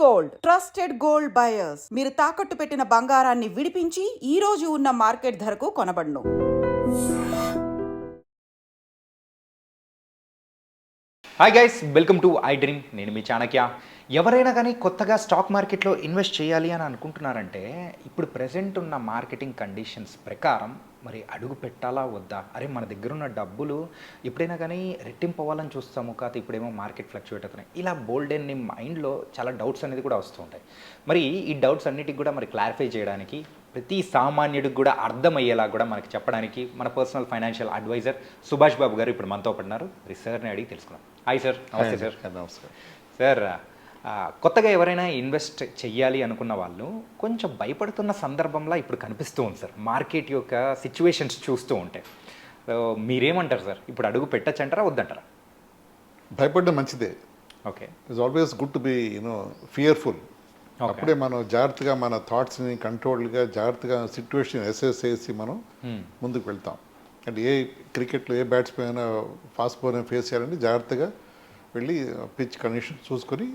Gold trusted gold buyers మీరు తాకట్టు పెట్టిన బంగారాన్ని విడిపించి ఈ రోజు ఉన్న మార్కెట్ ధరకు కొనబడును. Hi guys, welcome to I Dream. నేను మీ చాణక్య. ఎవరైనా కానీ కొత్తగా స్టాక్ మార్కెట్లో ఇన్వెస్ట్ చేయాలి అని అనుకుంటున్నారంటే ఇప్పుడు ప్రెసెంట్ ఉన్న మార్కెటింగ్ కండిషన్స్ ప్రకారం మరి అడుగు పెట్టాలా వద్దా, అరే మన దగ్గర ఉన్న డబ్బులు ఎప్పుడైనా కానీ రెట్టింపు అవ్వాలని చూస్తాము, కాదు ఇప్పుడేమో మార్కెట్ ఫ్లక్చువేట్ అవుతున్నాయి, ఇలా బోల్డ్ అని మైండ్లో చాలా డౌట్స్ అనేది కూడా వస్తూ ఉంటాయి. మరి ఈ డౌట్స్ అన్నిటికి కూడా మరి క్లారిఫై చేయడానికి, ప్రతి సామాన్యుడికి కూడా అర్థమయ్యేలా కూడా మనకి చెప్పడానికి మన personal financial advisor Subhash Babu గారు ఇప్పుడు మనతో పడినారు. సార్ని అడిగి తెలుసుకున్నాం. Hi sir. నమస్తే సార్. నమస్కారం సార్, కొత్తగా ఎవరైనా ఇన్వెస్ట్ చెయ్యాలి అనుకున్న వాళ్ళు కొంచెం భయపడుతున్న సందర్భంలో ఇప్పుడు కనిపిస్తూ ఉంది సార్, మార్కెట్ యొక్క సిచ్యువేషన్స్ చూస్తూ ఉంటే. మీరేమంటారు సార్, ఇప్పుడు అడుగు పెట్టచ్చు అంటారా వద్దంటారా? భయపడడం మంచిదే. Okay, it's always good to be fearful. అప్పుడే మనం జాగ్రత్తగా మన థాట్స్ని కంట్రోల్గా జాగ్రత్తగా సిచ్యువేషన్ అసెస్ చేసి మనం ముందుకు వెళ్తాం. అంటే ఏ క్రికెట్లో ఏ బ్యాట్స్మెన్ ఫాస్ట్ బౌలర్ ఫేస్ చేయాలంటే జాగ్రత్తగా వెళ్ళి పిచ్ కండిషన్ చూసుకొని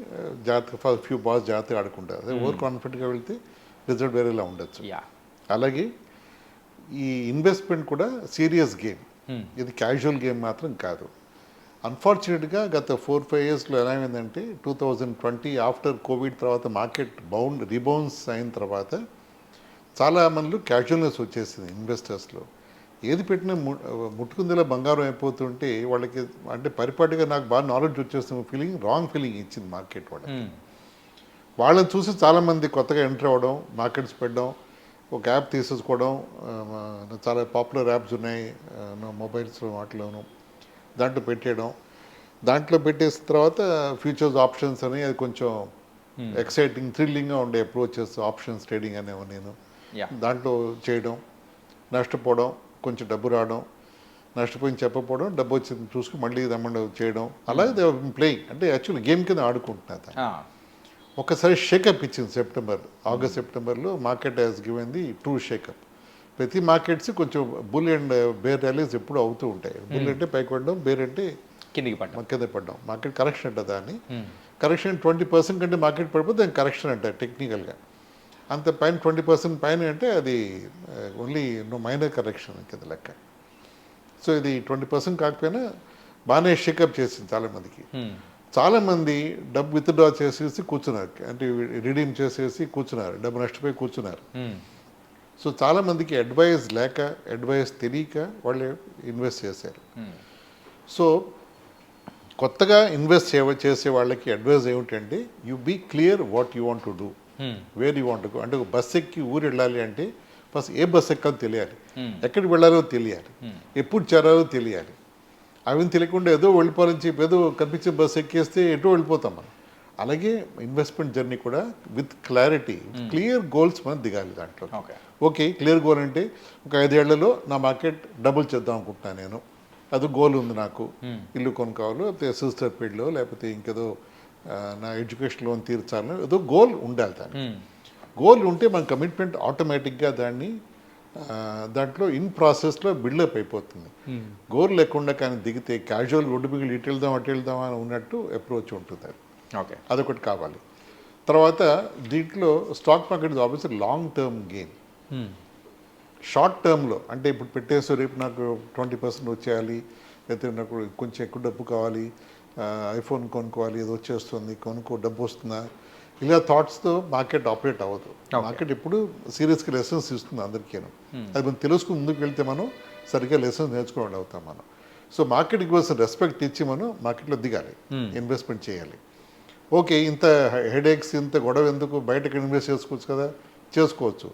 జాగ్రత్తగా ఫ్యూ బాల్స్ జాగ్రత్తగా ఆడుకుంటారు. అదే ఓవర్ కాన్ఫిడెంట్గా వెళ్తే రిజల్ట్ వేరేలా ఉండొచ్చు. అలాగే ఈ ఇన్వెస్ట్మెంట్ కూడా సీరియస్ గేమ్, ఇది క్యాజువల్ గేమ్ మాత్రం కాదు. అన్ఫార్చునేట్గా గత 4-5 ఇయర్స్లో ఎలా అయిందంటే 2020 ఆఫ్టర్ కోవిడ్ తర్వాత మార్కెట్ రీబౌన్స్ అయిన తర్వాత చాలా మందిలో క్యాజువల్నెస్ వచ్చేసింది ఇన్వెస్టర్స్లో. ఏది పెట్టినా ముట్టుకుందిలా బంగారం అయిపోతుంటే వాళ్ళకి అంటే పరిపాటిగా నాకు బాగా నాలెడ్జ్ వచ్చేస్తుంది రాంగ్ ఫీలింగ్ ఇచ్చింది మార్కెట్ వాళ్ళని చూసి చాలామంది కొత్తగా ఎంటర్ అవ్వడం, మార్కెట్స్ పెట్టడం, ఒక యాప్ తీసేసుకోవడం. చాలా పాపులర్ యాప్స్ ఉన్నాయి మొబైల్స్లో వాటిలోనూ, దాంట్లో పెట్టేయడం. దాంట్లో పెట్టేసిన తర్వాత ఫ్యూచర్స్ ఆప్షన్స్ అని అది కొంచెం ఎక్సైటింగ్ థ్రిల్లింగ్గా ఉండే అప్రోచెస్, ఆప్షన్స్ ట్రేడింగ్ అనేవి నేను దాంట్లో చేయడం, నష్టపోవడం, కొంచెం డబ్బు రావడం, నష్టపోయింది చెప్పకపోవడం, డబ్బు వచ్చింది చూసుకుని మళ్ళీ రమ్మండి చేయడం. అలాగే ప్లేయింగ్ అంటే యాక్చువల్లీ గేమ్ కింద ఆడుకుంటున్నా. ఒకసారి షేకప్ ఇచ్చింది ఆగస్ట్ సెప్టెంబర్లో market has given the true shake up. ప్రతి మార్కెట్స్ కొంచెం బుల్ అండ్ బేర్ ర్యాలీస్ ఎప్పుడు అవుతూ ఉంటాయి. బుల్ అంటే పైకి పడడం, బేర్ అంటే కింద పడడం. మార్కెట్ కరెక్షన్ అంట దాన్ని. కరెక్షన్ 20% కంటే మార్కెట్ పడిపోతే దాన్ని కరెక్షన్ అంటారు టెక్నికల్గా. అంత పైన 20% పైన అంటే అది ఓన్లీ మైనర్ కరెక్షన్ కింద లెక్క. సో ఇది 20% కాకపోయినా బాగానే షేకప్ చేసింది చాలామందికి. చాలామంది డబ్బు విత్డ్రా చేసేసి కూర్చున్నారు, అంటే రిడీమ్ చేసేసి కూర్చున్నారు, డబ్బు నష్టపోయి కూర్చున్నారు. సో చాలామందికి అడ్వైస్ తెలియక వాళ్ళు ఇన్వెస్ట్ చేశారు. సో కొత్తగా ఇన్వెస్ట్ చేసే వాళ్ళకి అడ్వైస్ ఏమిటంటే you be clear what you want to do, where you want to go. అంటే ఒక బస్ ఎక్కి ఊరు వెళ్ళాలి అంటే ఫస్ట్ ఏ బస్ ఎక్కాలో తెలియాలి, ఎక్కడికి వెళ్ళాలో తెలియాలి, ఎప్పుడు చేరాలో తెలియాలి. అవి తెలియకుండా ఏదో వెళ్ళిపోవాలని చెప్పి ఏదో కనిపించే బస్సు ఎక్కేస్తే ఎటో వెళ్ళిపోతాం మనం. అలాగే ఇన్వెస్ట్మెంట్ జర్నీ కూడా విత్ క్లారిటీ, క్లియర్ గోల్స్ మనం దిగాలి దాంట్లో. ఓకే, క్లియర్ గోల్ అంటే ఒక 5 ఏళ్లలో నా మార్కెట్ డబుల్ చేద్దాం అనుకుంటున్నాను నేను, అది గోల్ ఉంది నాకు. ఇల్లు కొనుక్కోవాలో, లేకపోతే సిస్టర్ పెళ్ళో, లేకపోతే ఇంకేదో నా ఎడ్యుకేషన్ లోన్ తీర్చాలో, ఏదో గోల్ ఉండాలి. దాన్ని గోల్ ఉంటే మన కమిట్మెంట్ ఆటోమేటిక్గా దాంట్లో ఇన్ ప్రాసెస్లో బిల్డప్ అయిపోతుంది. గోల్ లేకుండా కానీ దిగితే క్యాజువల్ రోడ్డు మిగిలి ఇటు వెళ్దాం అని ఉన్నట్టు అప్రోచ్ ఉంటుంది. ఓకే, అదొకటి కావాలి. తర్వాత దీంట్లో stock market is obviously long term gain. Short టర్మ్లో అంటే ఇప్పుడు పెట్టేసి రేపు నాకు 20% వచ్చేయాలి, లేకపోతే నాకు కొంచెం ఎక్కువ డబ్బు కావాలి, ఐఫోన్ కొనుక్కోవాలి, ఇది వచ్చేస్తుంది, డబ్బు వస్తుందా, ఇలా థాట్స్తో మార్కెట్ ఆపరేట్ అవ్వదు. మార్కెట్ ఎప్పుడు సీరియస్గా లెసన్స్ ఇస్తుంది అందరికీ. అది మనం తెలుసుకుని ముందుకు వెళ్తే మనం సరిగ్గా లెసన్స్ నేర్చుకోవడం అవుతాం మనం. సో మార్కెట్కి ఇవ్వాల్సిన రెస్పెక్ట్ ఇచ్చి మనం మార్కెట్లో దిగాలి, ఇన్వెస్ట్మెంట్ చేయాలి. ఓకే, ఇంత హెడేక్స్, ఇంత గొడవ ఎందుకు, బయటకు ఇన్వెస్ట్ చేసుకోవచ్చు కదా, చేసుకోవచ్చు.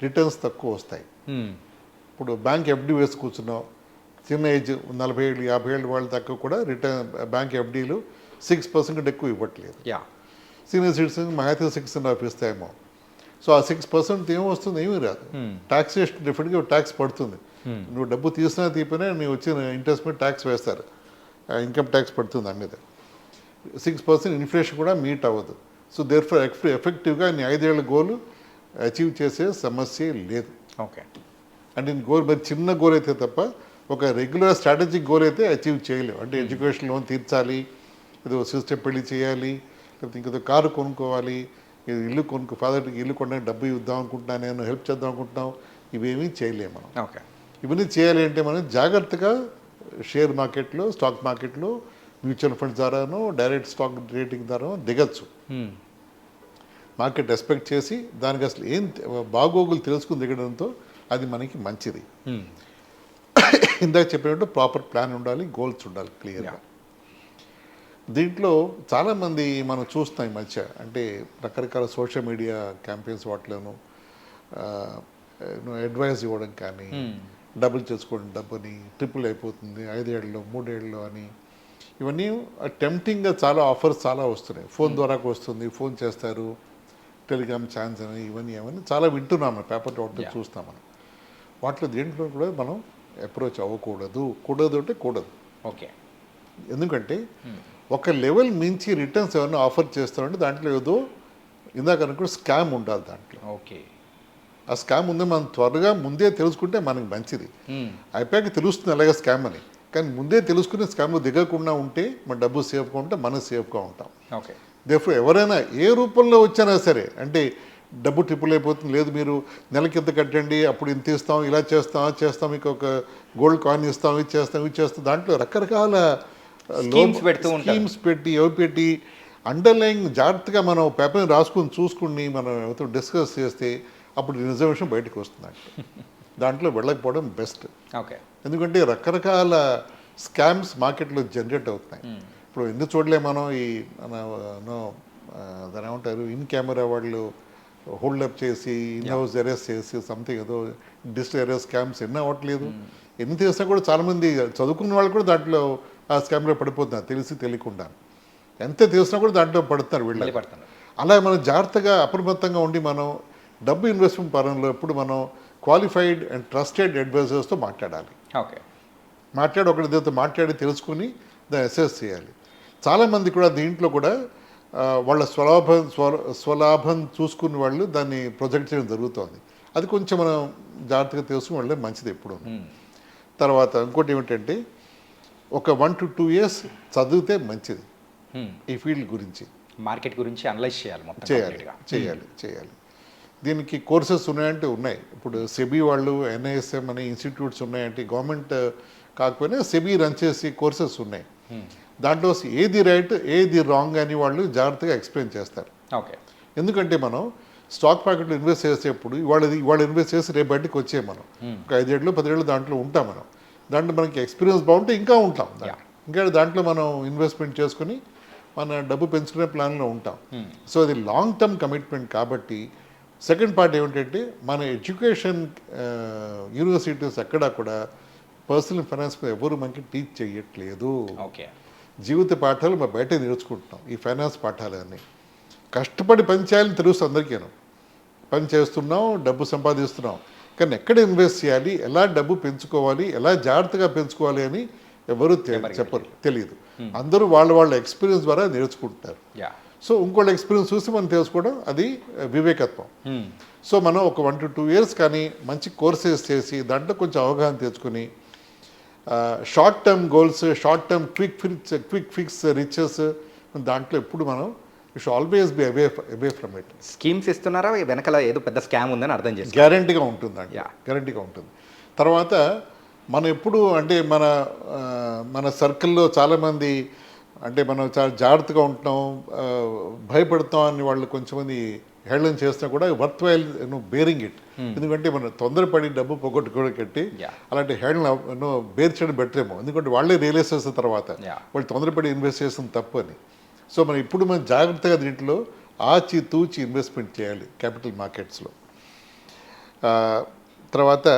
రిటర్న్స్ తక్కువ వస్తాయి. ఇప్పుడు బ్యాంక్ ఎఫ్డీ వేసి కూర్చున్నాం, చిన్న ఏజ్ 40 ఏళ్ళు 50 ఏళ్ళు వాళ్ళ తక్కువ కూడా బ్యాంక్ ఎఫ్డీలు 6% కంటే ఎక్కువ ఇవ్వట్లేదు. సీనియర్ సిటిజన్ మహైతే 6.5 ఇస్తాయేమో. సో ఆ 6% ఏమొస్తుంది, ఏమీ రాదు. టాక్సేషన్ డిఫరెంట్గా ట్యాక్స్ పడుతుంది. నువ్వు డబ్బు తీసినా తీపినా నువ్వు వచ్చిన ఇంట్రెస్ట్ మీద ట్యాక్స్ వేస్తారు, ఇన్కమ్ ట్యాక్స్ పడుతుంది దాని మీద. 6% ఇన్ఫ్లేషన్ కూడా మీట్ అవ్వదు. సో దేర్ ఫర్ ఎఫెక్టివ్గా నీ 5 ఏళ్ళ గోల్ అచీవ్ చేసే సమస్య లేదు. ఓకే, అంటే గోల్ మరి చిన్న గోల్ అయితే తప్ప ఒక రెగ్యులర్ స్ట్రాటజిక్ గోల్ అయితే అచీవ్ చేయలేవు. అంటే ఎడ్యుకేషన్ లోన్ తీర్చాలి, ఏదో సిస్టర్ పెళ్లి చేయాలి, లేకపోతే ఇంకేదో కారు కొనుక్కోవాలి, ఇల్లు ఫాదర్కి ఇల్లు కొనడానికి డబ్బు ఇద్దాం అనుకుంటున్నాను, నేను హెల్ప్ చేద్దాం అనుకుంటున్నాం, ఇవేమీ చేయలేము మనం. ఓకే. ఇవన్నీ చేయాలి అంటే మనం జాగ్రత్తగా షేర్ మార్కెట్లో, స్టాక్ మార్కెట్లో, మ్యూచువల్ ఫండ్స్ ద్వారానో డైరెక్ట్ స్టాక్ రేటింగ్ ద్వారా దిగచ్చు. మార్కెట్ రెస్పెక్ట్ చేసి దానికి అసలు ఏం బాగోగులు తెలుసుకుని దిగడంతో అది మనకి మంచిది. ఇందాక చెప్పినట్టు ప్రాపర్ ప్లాన్ ఉండాలి, గోల్స్ ఉండాలి క్లియర్గా. దీంట్లో చాలామంది మనం చూస్తాం ఈ మధ్య, అంటే రకరకాల సోషల్ మీడియా క్యాంపెయిన్స్ వాటిలోనూ అడ్వైస్ ఇవ్వడం కానీ, డబుల్ చేసుకోండి డబ్బుని, ట్రిపుల్ అయిపోతుంది 5 ఏళ్ళలో 3 ఏళ్ళలో అని, ఇవన్నీ టెంప్టింగ్గా చాలా ఆఫర్స్ చాలా వస్తున్నాయి. ఫోన్ ద్వారా వస్తుంది, ఫోన్ చేస్తారు, టెలిగ్రామ్ ఛాన్స్ అని ఇవన్నీ చాలా వింటున్నాం, పేపర్ వాటిలో చూస్తాం మనం. వాటిలో దేంట్లో కూడా మనం అప్రోచ్ అవ్వకూడదు. అంటే కూడదు. ఓకే. ఎందుకంటే ఒక లెవెల్ మించి రిటర్న్స్ ఏమైనా ఆఫర్ చేస్తామంటే దాంట్లో ఏదో ఇందాక అనుకో స్కామ్ ఉండాలి దాంట్లో. ఓకే. ఆ స్కామ్ ఉంది మనం త్వరగా ముందే తెలుసుకుంటే మనకి మంచిది. అయిపోయాక తెలుస్తుంది అలాగే స్కామ్ అని, కానీ ముందే తెలుసుకుని స్కామ్లో దిగకుండా ఉంటే మన డబ్బు సేఫ్గా ఉంటే మనం సేఫ్గా ఉంటాం. ఓకే. దేఫోర్ ఎవరైనా ఏ రూపంలో వచ్చినా సరే, అంటే డబ్బు ట్రిపుల్ అయిపోతుంది, లేదు మీరు నెలకి ఇంత కట్టండి అప్పుడు ఇంత ఇస్తాం, ఇలా చేస్తాం, మీకు ఒక గోల్డ్ కాయిన్ ఇస్తాం, ఇది చేస్తాం, దాంట్లో రకరకాల స్కీమ్స్ పెట్టి అండర్లైన్ జాగ్రత్తగా మనం పేపర్ని రాసుకుని చూసుకుని మనం ఎవరితో డిస్కస్ చేస్తే అప్పుడు రిజర్వేషన్ బయటకు వస్తుంది. దాంట్లో వెళ్ళకపోవడం బెస్ట్. ఓకే. ఎందుకంటే రకరకాల స్కామ్స్ మార్కెట్లో జనరేట్ అవుతున్నాయి. ఇప్పుడు ఎందుకు చూడలే మనం ఈ దాని ఏమంటారు, ఇన్ కెమెరా వాళ్ళు హోల్డప్ చేసి, ఇన్ హౌస్ అరెస్ట్ చేసి, సంథింగ్ ఏదో డిజిటల్ అరెస్ట్ స్కామ్స్ ఎన్ని అవ్వట్లేదు. ఎన్ని చేసినా కూడా చాలామంది చదువుకున్న వాళ్ళు కూడా దాంట్లో ఆ స్కామ్లో పడిపోతున్నారు తెలియకుండా. ఎంత తెలిసినా కూడా దాంట్లో పడుతున్నారు వీళ్ళు. అలా మనం జాగ్రత్తగా అప్రమత్తంగా ఉండి మనం డబ్బు ఇన్వెస్ట్మెంట్ పరంలో ఎప్పుడు మనం క్వాలిఫైడ్ అండ్ ట్రస్టెడ్ అడ్వైజర్స్తో మాట్లాడాలి. ఓకే. ఒకరితో మాట్లాడి తెలుసుకుని దాన్ని అసెస్ చేయాలి. చాలామంది కూడా దీంట్లో కూడా వాళ్ళ స్వలాభం చూసుకుని వాళ్ళు దాన్ని ప్రొజెక్ట్ చేయడం జరుగుతుంది. అది కొంచెం మనం జాగ్రత్తగా తెలుసుకుని వాళ్ళే మంచిది ఎప్పుడు. తర్వాత ఇంకోటి ఏమిటంటే ఒక 1 to 2 years చదివితే మంచిది ఈ ఫీల్డ్ గురించి, మార్కెట్ గురించి అనలైజ్ చేయాలి మొత్తం. చేయాలి. దీనికి కోర్సెస్ ఉన్నాయంటే ఉన్నాయి. ఇప్పుడు సెబీ వాళ్ళు NISM అనే ఇన్స్టిట్యూట్స్ ఉన్నాయంటే గవర్నమెంట్ కాకపోయినా సెబీ రన్ చేసి కోర్సెస్ ఉన్నాయి. దాంట్లో ఏది రైట్ ఏది రాంగ్ అని వాళ్ళు జాగ్రత్తగా ఎక్స్ప్లెయిన్ చేస్తారు. ఓకే. ఎందుకంటే మనం స్టాక్ మార్కెట్లో ఇన్వెస్ట్ చేసేప్పుడు ఇవాళ ఇన్వెస్ట్ చేసి రేపు బయటకు వచ్చే మనం ఒక 5 ఏళ్ళు 10 ఏళ్ళు దాంట్లో ఉంటాం. దాంట్లో మనకి ఎక్స్పీరియన్స్ బాగుంటే ఇంకా ఉంటాం. ఇంకా దాంట్లో మనం ఇన్వెస్ట్మెంట్ చేసుకుని మన డబ్బు పెంచుకునే ప్లాన్లో ఉంటాం. సో అది లాంగ్ టర్మ్ కమిట్మెంట్ కాబట్టి. సెకండ్ పార్ట్ ఏమిటంటే మన ఎడ్యుకేషన్ యూనివర్సిటీస్ ఎక్కడా కూడా పర్సనల్ ఫైనాన్స్ మీద ఎవరు మనకి టీచ్ చేయట్లేదు. ఓకే. జీవిత పాఠాలు మనం బయట నేర్చుకుంటున్నాం. ఈ ఫైనాన్స్ పాఠాలన్నీ కష్టపడి పని చేయాలని తెలుసు అందరికీ. పని చేస్తున్నాం, డబ్బు సంపాదిస్తున్నాం, కానీ ఎక్కడ ఇన్వెస్ట్ చేయాలి, ఎలా డబ్బు పెంచుకోవాలి, ఎలా జాగ్రత్తగా పెంచుకోవాలి అని ఎవరు చెప్పరు, తెలియదు. అందరూ వాళ్ళ ఎక్స్పీరియన్స్ ద్వారా నేర్చుకుంటారు. సో ఇంకోళ్ళ ఎక్స్పీరియన్స్ చూసి మనం తెలుసుకోవడం అది వివేకత్వం. సో మనం ఒక 1 to 2 years కానీ మంచి కోర్సెస్ చేసి దాంట్లో కొంచెం అవగాహన తెచ్చుకొని short term goals, short term quick fix riches దాంట్లో ఎప్పుడు మనం should always be away from it. Schemes ఇస్తున్నారా, వెనకాల ఏదో పెద్ద స్కామ్ ఉందని అర్థం చేసి గ్యారంటీగా ఉంటుందండి. గ్యారంటీగా ఉంటుంది. తర్వాత మనం ఎప్పుడు అంటే మన సర్కిల్లో చాలామంది అంటే మనం చాలా జాగ్రత్తగా ఉంటున్నాం, భయపడతాం అని వాళ్ళు కొంచెంమంది హేళన చేసినా కూడా వర్త్ వైల్ బేరింగ్ ఇట్. ఎందుకంటే మనం తొందరపడి డబ్బు కట్టి అలాంటి హేళన బేర్ చేయడం బెటర్ ఏమో. ఎందుకంటే వాళ్ళే రియలైజ్ చేసిన తర్వాత వాళ్ళు తొందరపడి ఇన్వెస్ట్ చేసిన తప్పు అని. సో మనం ఇప్పుడు మనం జాగ్రత్తగా దీంట్లో ఆచితూచి ఇన్వెస్ట్మెంట్ చేయాలి క్యాపిటల్ మార్కెట్స్లో. తర్వాత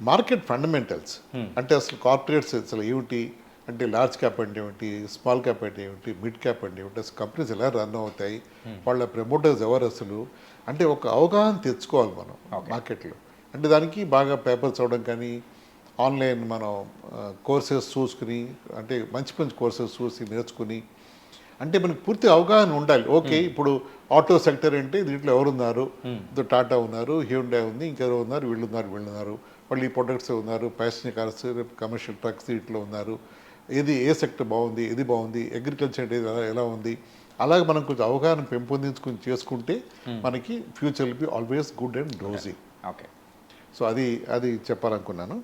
మార్కెట్ ఫండమెంటల్స్ అంటే అసలు కార్పొరేట్స్ అసలు ఏమిటి, అంటే లార్జ్ క్యాప్ అంటే ఏమిటి, స్మాల్ క్యాప్ అంటే ఏమిటి, మిడ్ క్యాప్ అంటే ఏమిటి, అసలు కంపెనీస్ ఎలా రన్ అవుతాయి, వాళ్ళ ప్రమోటర్స్ ఎవరు అసలు, అంటే ఒక అవగాహన తెచ్చుకోవాలి మనం మార్కెట్లో. అంటే దానికి బాగా పేపర్స్ చదవడం కానీ, ఆన్లైన్ మనం కోర్సెస్ చూసుకుని, అంటే మంచి కోర్సెస్ చూసి నేర్చుకుని, అంటే మనకి పూర్తి అవగాహన ఉండాలి. ఓకే, ఇప్పుడు ఆటో సెక్టర్ అంటే దీంట్లో ఎవరున్నారు, టాటా ఉన్నారు, హ్యూండాయ్ ఉంది, ఇంకెవరు ఉన్నారు, వీళ్ళున్నారు, వాళ్ళు ఈ ప్రొడక్ట్స్ ఉన్నారు, ప్యాసింజర్ కార్స్, కమర్షియల్ ట్రక్స్ వీటిలో ఉన్నారు, ఏ సెక్టర్ బాగుంది, ఏది బాగుంది, అగ్రికల్చర్ అంటే ఎలా ఉంది, అలాగే మనం కొంచెం అవగాహన పెంపొందించుకుని చేసుకుంటే మనకి future will be always good and rosy. Okay. So అది చెప్పాలనుకున్నాను.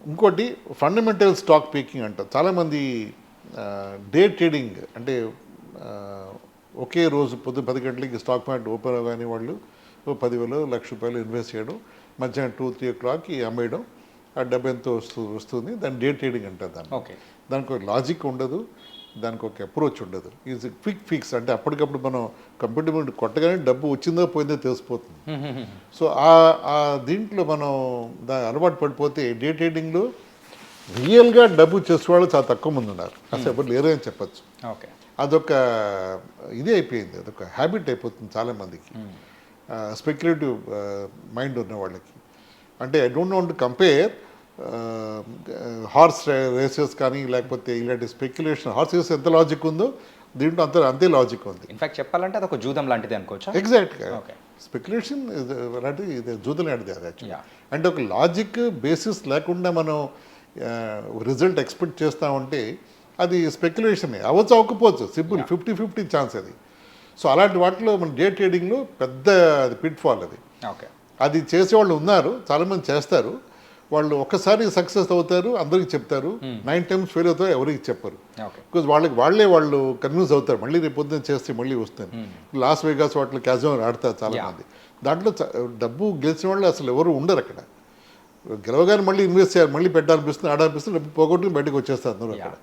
ఇంకోటి ఫండమెంటల్ స్టాక్ పీకింగ్ అంటారు చాలామంది. డే ట్రేడింగ్ అంటే ఒకే రోజు పొద్దున్న 10 గంటలకి స్టాక్ మార్కెట్ ఓపెన్ అవగానే వాళ్ళు 10,000 ₹1,00,000 ఇన్వెస్ట్ చేయడం, మధ్యాహ్నం 2-3 o'clockకి అమ్మేయడం, ఆ డబ్బు ఎంతో వస్తుంది. దాన్ని డే ట్రేడింగ్ అంటారు. ఓకే. దానికి ఒక లాజిక్ ఉండదు, దానికి ఒక అప్రోచ్ ఉండదు. ఈజ్ క్విక్ ఫిక్స్ అంటే అప్పటికప్పుడు మనం కంప్యూటర్ మీద కొట్టగానే డబ్బు వచ్చిందో పోయిందో తెలిసిపోతుంది. సో ఆ దీంట్లో మనం అలవాటు పడిపోతే డే ట్రేడింగ్లో రియల్గా డబ్బు చేసేవాళ్ళు చాలా తక్కువ మంది ఉన్నారు, అసలు ఎవరు లేరు అని చెప్పచ్చు. ఓకే. అదొక ఇది అయిపోయింది, అదొక హ్యాబిట్ అయిపోతుంది చాలామందికి, స్పెక్యులేటివ్ మైండ్ ఉన్న వాళ్ళకి. అంటే I don't want to compare horse races కానీ లేకపోతే ఇలాంటి స్పెక్యులేషన్. హార్స్ రేస్ ఎంత లాజిక్ ఉందో దీంట్లో అంతే లాజిక్ ఉంది. ఇన్ఫాక్ట్ చెప్పాలంటే అది ఒక జూదం లాంటిది అనుకోవచ్చా? ఎగ్జాక్ట్గా ఓకే. స్పెక్యులేషన్ అలాంటిది, ఇది జూదం లాంటిది అది యాక్చువల్లీ. Yeah. అంటే ఒక లాజిక్ బేసిస్ లేకుండా మనం రిజల్ట్ ఎక్స్పెక్ట్ చేస్తామంటే అది స్పెక్యులేషనే. అవ్వచ్చు అవ్వకపోవచ్చు, సింపుల్ 50-50 ఛాన్స్ అది. సో అలాంటి వాటిలో మన డే ట్రేడింగ్లో పెద్ద అది పిట్ ఫాల్ అది. ఓకే. అది చేసేవాళ్ళు ఉన్నారు, చాలామంది చేస్తారు. వాళ్ళు ఒక్కసారి సక్సెస్ అవుతారు, అందరికీ చెప్తారు. 9 times ఫెయిల్ అవుతారు, ఎవరికి చెప్పరు. ఓకే. బికాజ్ వాళ్ళు కన్విన్స్ అవుతారు, మళ్ళీ రేపు పొద్దున్న చేస్తే మళ్ళీ వస్తాను. లాస్ వేగాస్ వాటిలో క్యాజినో ఆడతారు చాలామంది. దాంట్లో డబ్బు గెలిచిన వాళ్ళు అసలు ఎవరు ఉండరు అక్కడ. గెలవగానే మళ్ళీ ఇన్వెస్ట్ చేయాలి, మళ్ళీ పెట్టాలనిపిస్తుంది, ఆడాలనిపిస్తుంది, డబ్బు పోగొట్టుకుని బయటకు వచ్చేస్తారు అందరూ అక్కడ.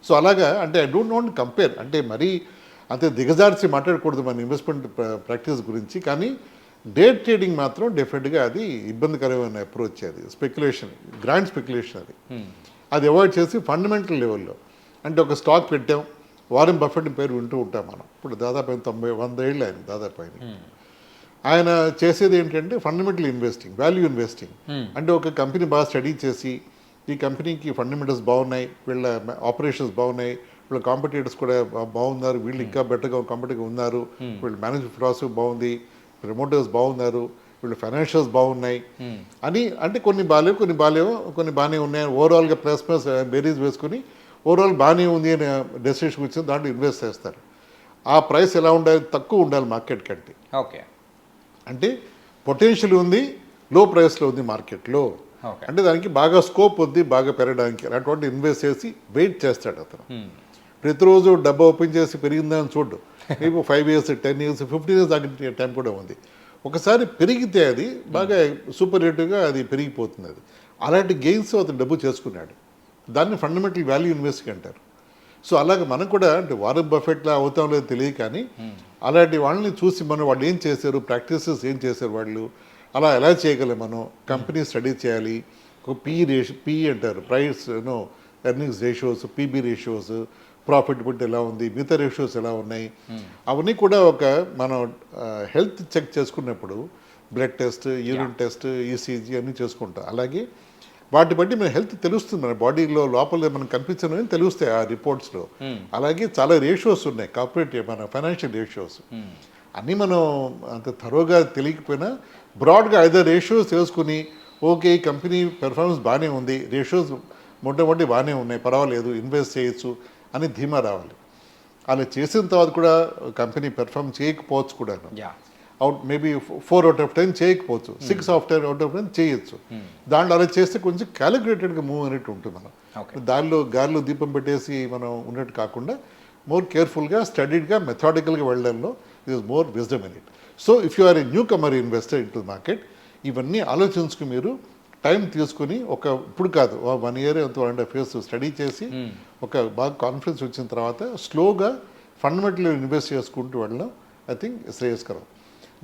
సో అలాగా అంటే ఐ డోంట్ వాంట్ కంపేర్, అంటే మరీ అంతే దిగజార్చి మాట్లాడకూడదు మన ఇన్వెస్ట్మెంట్ ప్రాక్టీస్ గురించి. కానీ డే ట్రేడింగ్ మాత్రం డెఫినెట్గా అది ఇబ్బందికరమైన అప్రోచ్. అది స్పెక్యులేషన్, గ్రాండ్ స్పెక్యులేషన్. అది అవాయిడ్ చేసి ఫండమెంటల్ లెవెల్లో అంటే ఒక స్టాక్ పెట్టాం. వారెన్ బఫెట్ పేరు వింటూ ఉంటాం మనం. ఇప్పుడు దాదాపు 90-100 ఏళ్ళు ఆయన దాదాపు ఆయన చేసేది ఏంటంటే ఫండమెంటల్ ఇన్వెస్టింగ్, వాల్యూ ఇన్వెస్టింగ్. అంటే ఒక కంపెనీ బాగా స్టడీ చేసి ఈ కంపెనీకి ఫండమెంటల్స్ బాగున్నాయి, వీళ్ళ ఆపరేషన్స్ బాగున్నాయి, వీళ్ళ కాంపిటేటర్స్ కూడా బాగున్నారు, వీళ్ళు ఇంకా బెటర్గా కాంపిటేటివ్గా ఉన్నారు, వీళ్ళ మేనేజ్మెంట్ ఫిలాసఫీ బాగుంది, ప్రమోటర్స్ బాగున్నారు, వీళ్ళు ఫైనాన్షియల్స్ బాగున్నాయి అని. అంటే కొన్ని బాగాలేవు, కొన్ని బాగానే ఉన్నాయి. ఓవరాల్గా ప్లస్ బేరీస్ వేసుకుని ఓవరాల్ బాగానే ఉంది అని డెసిషన్ వచ్చింది, దాంట్లో ఇన్వెస్ట్ చేస్తారు. ఆ ప్రైస్ ఎలా ఉండాలి? తక్కువ ఉండాలి మార్కెట్ కంటే. ఓకే. అంటే పొటెన్షియల్ ఉంది, లో ప్రైస్లో ఉంది మార్కెట్లో. అంటే దానికి బాగా స్కోప్ ఉంది బాగా పెరగడానికి. అటువంటి ఇన్వెస్ట్ చేసి వెయిట్ చేస్తాడు అతను. ప్రతిరోజు డబ్బా ఓపెన్ చేసి పెరిగిందని చూడు. రేపు 5 years, 10 years, 15 years దాకా టైం కూడా ఉంది. ఒకసారి పెరిగితే అది బాగా సూపర్లేటివ్గా అది పెరిగిపోతుంది. అది అలాంటి గెయిన్స్ అతను డబ్బు చేసుకున్నాడు. దాన్ని ఫండమెంటల్ వాల్యూ ఇన్వెస్టింగ్ అంటారు. సో అలాగే మనం కూడా అంటే వారెన్ బఫెట్లా అవుతాం లేదో తెలియదు, కానీ అలాంటి వాళ్ళని చూసి మనం వాళ్ళు ఏం చేశారు, ప్రాక్టీసెస్ ఏం చేశారు వాళ్ళు, అలా ఎలా చేయగలం మనం. కంపెనీ స్టడీ చేయాలి. ఒక పీ అంటారు, price earnings ratios, PB ratios, profitability ఎలా ఉంది, మిగతా రేషియోస్ ఎలా ఉన్నాయి, అవన్నీ కూడా ఒక మనం హెల్త్ చెక్ చేసుకున్నప్పుడు blood test, urine test, ECG అన్నీ చేసుకుంటాం. అలాగే వాటి బట్టి మన హెల్త్ తెలుస్తుంది, మన బాడీలో లోపల మనం కనిపించని తెలుస్తాయి ఆ రిపోర్ట్స్లో. అలాగే చాలా రేషియోస్ ఉన్నాయి, కార్పొరేట్ మన ఫైనాన్షియల్ రేషియోస్ అన్నీ మనం అంత థరోగా తెలియకపోయినా బ్రాడ్గా 5 రేషియోస్ తెలుసుకుని ఓకే ఈ కంపెనీ పెర్ఫార్మెన్స్ బాగానే ఉంది, రేషియోస్ మొట్టమొదటి బాగానే ఉన్నాయి, పర్వాలేదు ఇన్వెస్ట్ చేయొచ్చు అని ధీమా రావాలి. అలా చేసిన తర్వాత కూడా కంపెనీ పెర్ఫార్మ్ చేయకపోవచ్చు కూడా, మేబీ 4 out of 10 చేయకపోవచ్చు, 6 out of 10 చేయొచ్చు. దాంట్లో అలా చేస్తే కొంచెం క్యాలిక్యులేటెడ్గా మూవ్ అనేట్టు ఉంటుంది. మనం గాలిలో దీపం పెట్టేసి మనం ఉన్నట్టు కాకుండా మోర్ కేర్ఫుల్గా, స్టడీడ్గా, మెథాడికల్గా వెళ్ళడంలో it is more wisdom in it. So if you are a newcomer investor into market, ఇవన్నీ ఆలోచించుకుని మీరు టైం తీసుకుని ఇప్పుడు కాదు 1 year 1.5 years స్టడీ చేసి ఒక బాగా కాన్ఫిడెన్స్ వచ్చిన తర్వాత స్లోగా ఫండమెంటల్ ఇన్వెస్ట్ చేసుకుంటూ వెళ్ళడం ఐ థింక్ శ్రేయస్కరం.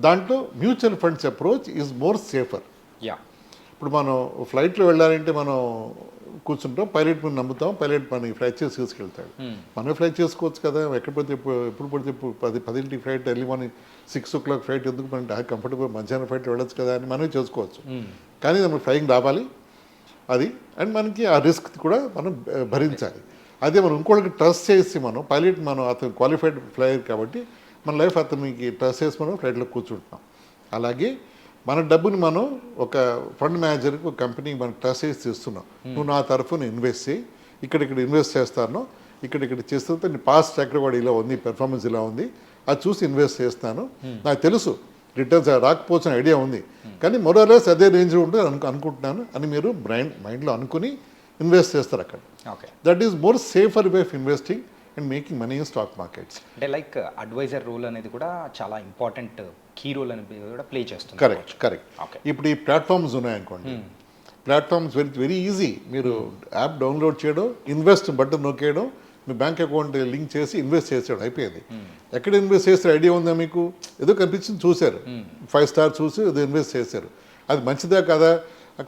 దాంట్లో mutual funds approach is more safer. ఇప్పుడు మనం ఫ్లైట్లో వెళ్ళాలంటే మనం కూర్చుంటాం, పైలట్ మనం నమ్ముతాం, పైలట్ మన ఫ్లైట్ చేసి తీసుకెళ్తాడు. మనం ఫ్లైట్ చేసుకోవచ్చు కదా, ఎప్పుడు పడితే ఇప్పుడు 10 flight, early morning 6 o'clock flight ఎందుకు మన కంఫర్టబుల్ మధ్యాహ్నం ఫ్లైట్ వెళ్ళొచ్చు కదా అని మనం చేసుకోవచ్చు. కానీ మనకి ఫ్లయింగ్ రావాలి అది, అండ్ మనకి ఆ రిస్క్ కూడా మనం భరించాలి. అదే మనం ఇంకోళ్ళకి ట్రస్ట్ చేసి పైలట్ అతను క్వాలిఫైడ్ ఫ్లైయర్ కాబట్టి మన లైఫ్ అతనికి ట్రస్ట్ చేసి మనం ఫ్లైట్లో కూర్చుంటున్నాం. అలాగే మన డబ్బుని మనం ఒక ఫండ్ మేనేజర్కి, ఒక కంపెనీకి మనం ట్రస్ట్ చేసి ఇస్తున్నాం. నువ్వు నా తరఫున ఇన్వెస్ట్ చేయి, ఇక్కడ ఇన్వెస్ట్ చేస్తాను, ఇక్కడ చేస్తే పాస్ట్ ట్రాక్ రికార్డ్ ఇలా ఉంది, పెర్ఫార్మెన్స్ ఇలా ఉంది, అది చూసి ఇన్వెస్ట్ చేస్తాను. నాకు తెలుసు రిటర్న్స్ రాకపోవచ్చు ఐడియా ఉంది, కానీ మొరలెస్ అదే రేంజ్లో ఉంటుంది అనుకుంటున్నాను అని మీరు మైండ్లో అనుకుని ఇన్వెస్ట్ చేస్తారు అక్కడ. Okay, that is more safer way of investing and making money in stock markets. అంటే లైక్ అడ్వైజర్ రోల్ అనేది కూడా చాలా ఇంపార్టెంట్ కీ రోల్ అనేది కూడా ప్లే చేస్తుంది. కరెక్ట్. ఓకే, ఇప్పుడు ఈ ప్లాట్ఫామ్స్ ఉన్నాయనుకోండి, ప్లాట్ఫామ్స్ వెరీ ఈజీ. మీరు యాప్ డౌన్లోడ్ చేయడం, ఇన్వెస్ట్ బటన్ నొక్కేయడం, మీ బ్యాంక్ అకౌంట్ లింక్ చేసి ఇన్వెస్ట్ చేసేయడం అయిపోయింది. ఎక్కడ ఇన్వెస్ట్ చేస్తే ఐడియా ఉందా మీకు? ఏదో కనిపించింది చూశారు, 5 స్టార్ చూసి ఏదో ఇన్వెస్ట్ చేశారు, అది మంచిదా కదా,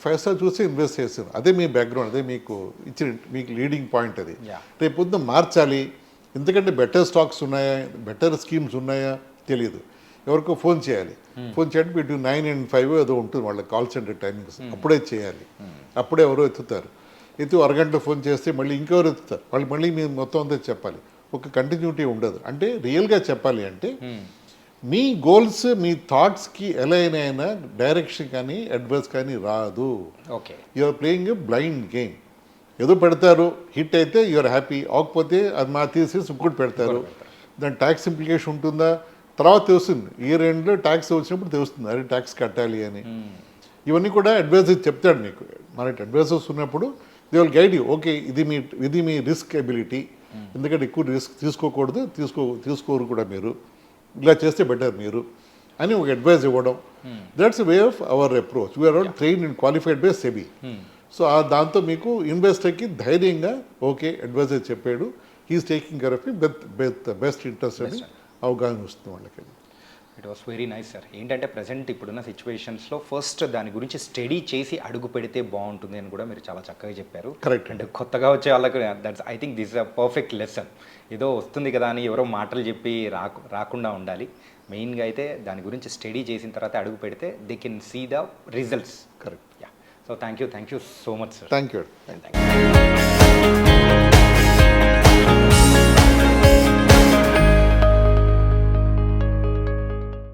5 స్టార్ చూసి ఇన్వెస్ట్ చేశారు. అదే మీ బ్యాక్గ్రౌండ్, అదే మీకు మీకు లీడింగ్ పాయింట్. అది రేపు పొద్దున్న మార్చాలి, ఎందుకంటే బెటర్ స్టాక్స్ ఉన్నాయా, బెటర్ స్కీమ్స్ ఉన్నాయా తెలియదు. ఎవరికో ఫోన్ చేయాలి, ఫోన్ చేయండి బిట్వీన్ 9 and 5 ఏదో ఉంటుంది వాళ్ళ కాల్ సెంటర్ టైమింగ్స్, అప్పుడే చేయాలి. అప్పుడే ఎవరో ఎత్తుతారు, అరగంట ఫోన్ చేస్తే మళ్ళీ ఇంకెవరు ఎత్తుతారు, వాళ్ళు మళ్ళీ మీరు మొత్తం అంతా చెప్పాలి. ఒక కంటిన్యూటీ ఉండదు. అంటే రియల్గా చెప్పాలి అంటే మీ గోల్స్, మీ థాట్స్కి ఎలా అయినా డైరెక్షన్ కానీ అడ్వైస్ కానీ రాదు. Okay, you're playing a blind game. ఏదో పెడతారు, హిట్ అయితే యూఆర్ హ్యాపీ, అవ్వకపోతే అది మా తీసేసి ఇంకోటి పెడతారు. దాని ట్యాక్స్ ఇంప్లికేషన్ ఉంటుందా తర్వాత తెలుస్తుంది, ఇయర్ ఎండ్లో ట్యాక్స్ వచ్చినప్పుడు తెలుస్తుంది, అదే ట్యాక్స్ కట్టాలి అని. ఇవన్నీ కూడా అడ్వైజర్ చెప్తాడు మీకు. మనకి అడ్వైజర్స్ ఉన్నప్పుడు they will guide you. Okay, ఇది మీ రిస్క్ ఎబిలిటీ, ఎందుకంటే ఎక్కువ రిస్క్ తీసుకోకూడదు, తీసుకోరు కూడా మీరు, ఇలా చేస్తే బెటర్ మీరు అని ఒక అడ్వైజ్ ఇవ్వడం. That's way of our approach. We're all train and qualified by SEBI. So దాంతో మీకు ఇన్వెస్టర్కి ధైర్యంగా ఓకే అడ్వైజర్ చెప్పాడు, he's taking care of best interest అని అవగాహన వస్తుంది వాళ్ళకి. It was very nice sir. ఏంటంటే ప్రజెంట్ ఇప్పుడున్న సిచ్యువేషన్స్లో ఫస్ట్ దాని గురించి స్టడీ చేసి అడుగు పెడితే బాగుంటుంది అని కూడా మీరు చాలా చక్కగా చెప్పారు. కరెక్ట్. అండ్ కొత్తగా వచ్చే వాళ్ళకి that's I think this a perfect lesson. ఏదో వస్తుంది కదా అని ఎవరో మాటలు చెప్పి రాకుండా ఉండాలి. మెయిన్గా అయితే దాని గురించి స్టడీ చేసిన తర్వాత అడుగు పెడితే they can see the results. Correct. Yeah, so thank you so much sir. Thank you.